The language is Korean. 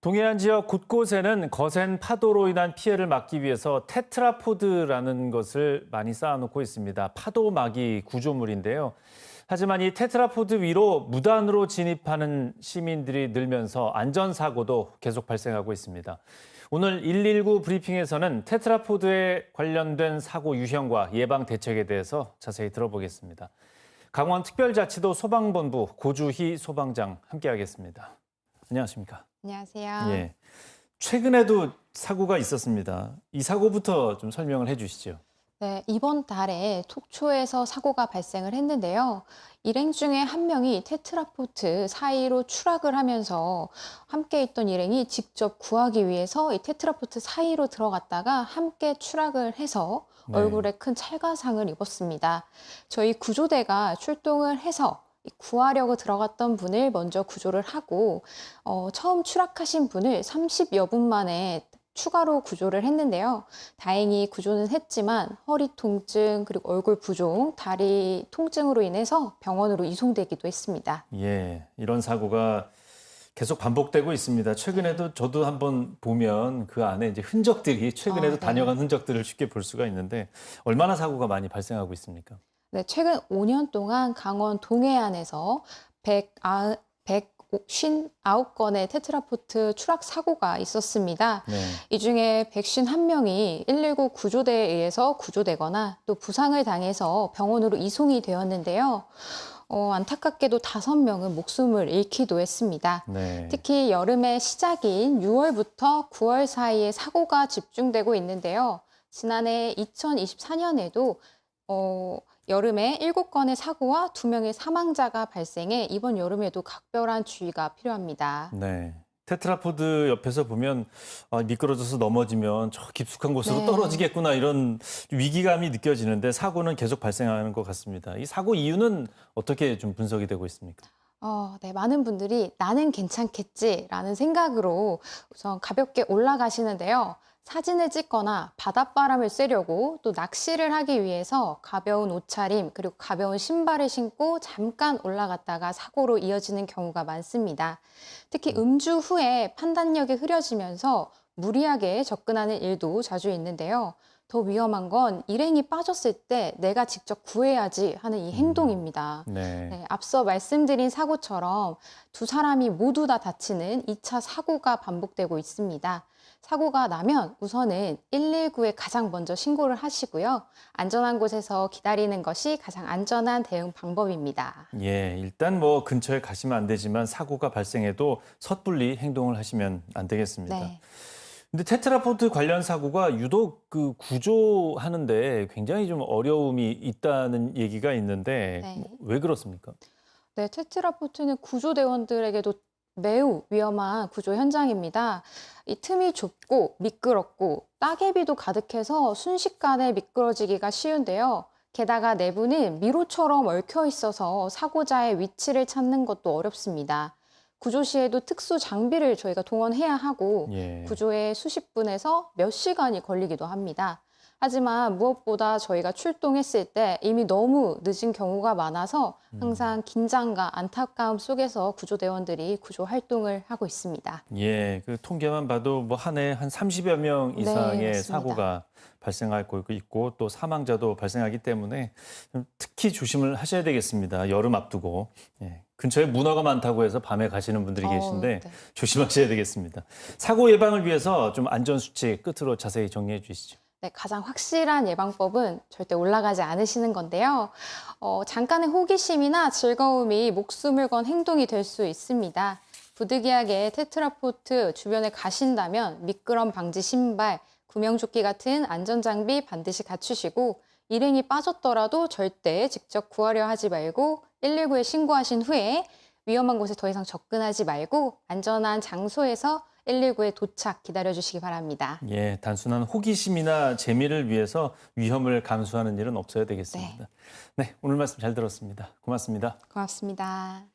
동해안 지역 곳곳에는 거센 파도로 인한 피해를 막기 위해서 테트라포드라는 것을 많이 쌓아놓고 있습니다. 파도막이 구조물인데요. 하지만 이 테트라포드 위로 무단으로 진입하는 시민들이 늘면서 안전사고도 계속 발생하고 있습니다. 오늘 119 브리핑에서는 테트라포드에 관련된 사고 유형과 예방 대책에 대해서 자세히 들어보겠습니다. 강원특별자치도 소방본부 고주희 소방장 함께하겠습니다. 안녕하십니까? 안녕하세요. 예. 최근에도 사고가 있었습니다. 이 사고부터 좀 설명을 해주시죠. 네, 이번 달에 속초에서 사고가 발생을 했는데요. 일행 중에 한 명이 테트라포트 사이로 추락을 하면서 함께 있던 일행이 직접 구하기 위해서 이 테트라포트 사이로 들어갔다가 함께 추락을 해서 네. 얼굴에 큰 찰과상을 입었습니다. 저희 구조대가 출동을 해서 구하려고 들어갔던 분을 먼저 구조를 하고 처음 추락하신 분을 30여 분 만에 추가로 구조를 했는데요. 다행히 구조는 했지만 허리 통증 그리고 얼굴 부종, 다리 통증으로 인해서 병원으로 이송되기도 했습니다. 예, 이런 사고가 계속 반복되고 있습니다. 최근에도 저도 한번 보면 그 안에 이제 흔적들이 최근에도 네. 다녀간 흔적들을 쉽게 볼 수가 있는데 얼마나 사고가 많이 발생하고 있습니까? 네, 최근 5년 동안 강원 동해안에서 159건의 테트라포트 추락 사고가 있었습니다. 네. 이 중에 151명이 119 구조대에 의해서 구조되거나 또 부상을 당해서 병원으로 이송이 되었는데요. 안타깝게도 5명은 목숨을 잃기도 했습니다. 네. 특히 여름의 시작인 6월부터 9월 사이에 사고가 집중되고 있는데요. 지난해 2024년에도 여름에 7건의 사고와 2명의 사망자가 발생해 이번 여름에도 각별한 주의가 필요합니다. 네. 테트라포드 옆에서 보면 미끄러져서 넘어지면 저 깊숙한 곳으로 네. 떨어지겠구나 이런 위기감이 느껴지는데 사고는 계속 발생하는 것 같습니다. 이 사고 이유는 어떻게 좀 분석이 되고 있습니까? 네, 많은 분들이 나는 괜찮겠지라는 생각으로 우선 가볍게 올라가시는데요. 사진을 찍거나 바닷바람을 쐬려고 또 낚시를 하기 위해서 가벼운 옷차림 그리고 가벼운 신발을 신고 잠깐 올라갔다가 사고로 이어지는 경우가 많습니다. 특히 음주 후에 판단력이 흐려지면서 무리하게 접근하는 일도 자주 있는데요. 더 위험한 건 일행이 빠졌을 때 내가 직접 구해야지 하는 이 행동입니다. 네. 네, 앞서 말씀드린 사고처럼 두 사람이 모두 다 다치는 2차 사고가 반복되고 있습니다. 사고가 나면 우선은 119에 가장 먼저 신고를 하시고요. 안전한 곳에서 기다리는 것이 가장 안전한 대응 방법입니다. 예, 일단 뭐 근처에 가시면 안 되지만 사고가 발생해도 섣불리 행동을 하시면 안 되겠습니다. 네. 근데 테트라포드 관련 사고가 유독 그 구조하는데 굉장히 좀 어려움이 있다는 얘기가 있는데 네. 왜 그렇습니까? 네, 테트라포트는 구조대원들에게도 매우 위험한 구조 현장입니다. 이 틈이 좁고 미끄럽고 따개비도 가득해서 순식간에 미끄러지기가 쉬운데요. 게다가 내부는 미로처럼 얽혀 있어서 사고자의 위치를 찾는 것도 어렵습니다. 구조 시에도 특수 장비를 저희가 동원해야 하고 예. 구조에 수십 분에서 몇 시간이 걸리기도 합니다. 하지만 무엇보다 저희가 출동했을 때 이미 너무 늦은 경우가 많아서 항상 긴장과 안타까움 속에서 구조대원들이 구조 활동을 하고 있습니다. 예, 그 통계만 봐도 뭐 한 해 한 30여 명 네, 이상의 맞습니다. 사고가 발생하고 있고 또 사망자도 발생하기 때문에 좀 특히 조심을 하셔야 되겠습니다. 여름 앞두고. 예, 근처에 문어가 많다고 해서 밤에 가시는 분들이 계신데 네. 조심하셔야 되겠습니다. 사고 예방을 위해서 좀 안전수칙 끝으로 자세히 정리해 주시죠. 네, 가장 확실한 예방법은 절대 올라가지 않으시는 건데요. 잠깐의 호기심이나 즐거움이 목숨을 건 행동이 될 수 있습니다. 부득이하게 테트라포트 주변에 가신다면 미끄럼 방지 신발, 구명조끼 같은 안전장비 반드시 갖추시고 일행이 빠졌더라도 절대 직접 구하려 하지 말고 119에 신고하신 후에 위험한 곳에 더 이상 접근하지 말고 안전한 장소에서 119에 도착 기다려주시기 바랍니다. 예, 단순한 호기심이나 재미를 위해서 위험을 감수하는 일은 없어야 되겠습니다. 네, 오늘 말씀 잘 들었습니다. 고맙습니다. 고맙습니다.